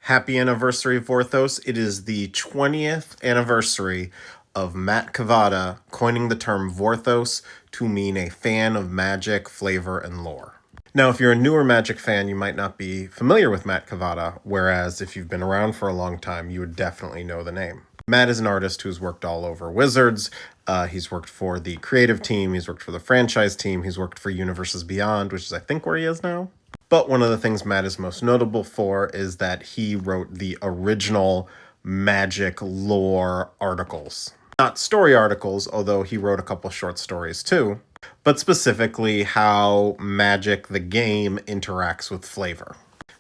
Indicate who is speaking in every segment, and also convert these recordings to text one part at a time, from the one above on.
Speaker 1: Happy anniversary, Vorthos. It is the 20th anniversary of Matt Cavada coining the term Vorthos to mean a fan of magic, flavor, and lore. Now, if you're a newer Magic fan, you might not be familiar with Matt Cavada, whereas if you've been around for a long time, you would definitely know the name. Matt is an artist who's worked all over Wizards. He's worked for the creative team, he's worked for the franchise team, he's worked for Universes Beyond, which is I think where he is now. But one of the things Matt is most notable for is that he wrote the original Magic lore articles. Not story articles, although he wrote a couple short stories too, but specifically how Magic the game interacts with flavor.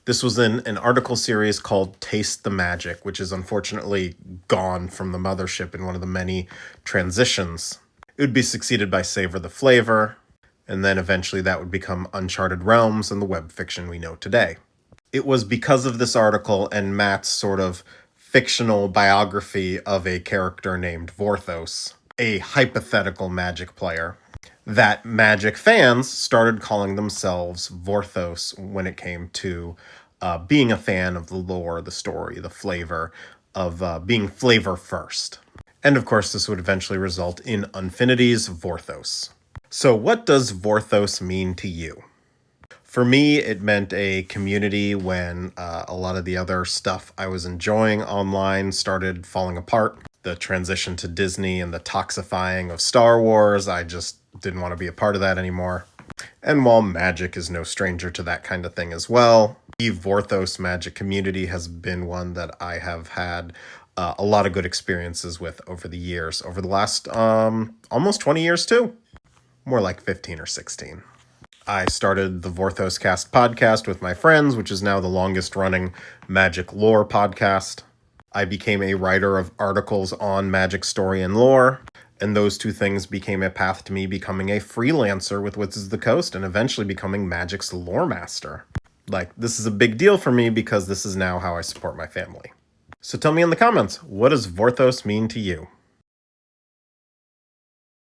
Speaker 1: This was in an article series called Taste the Magic, which is unfortunately gone from the mothership in one of the many transitions. It would be succeeded by Savor the Flavor, and then eventually that would become Uncharted Realms and the web fiction we know today. It was because of this article and Matt's sort of fictional biography of a character named Vorthos, a hypothetical Magic player, that Magic fans started calling themselves Vorthos when it came to being a fan of the lore, the story, the flavor, of being flavor first. And of course, this would eventually result in Unfinity's Vorthos. So what does Vorthos mean to you? For me, it meant a community when a lot of the other stuff I was enjoying online started falling apart. The transition to Disney and the toxifying of Star Wars, I just didn't want to be a part of that anymore. And while Magic is no stranger to that kind of thing as well, the Vorthos Magic community has been one that I have had a lot of good experiences with over the years, over the last almost 20 years too. More like 15 or 16. I started the Vorthos Cast podcast with my friends, which is now the longest running Magic lore podcast. I became a writer of articles on Magic story and lore, and those two things became a path to me becoming a freelancer with Wizards of the Coast and eventually becoming Magic's lore master. This is a big deal for me because this is now how I support my family. So tell me in the comments, what does Vorthos mean to you?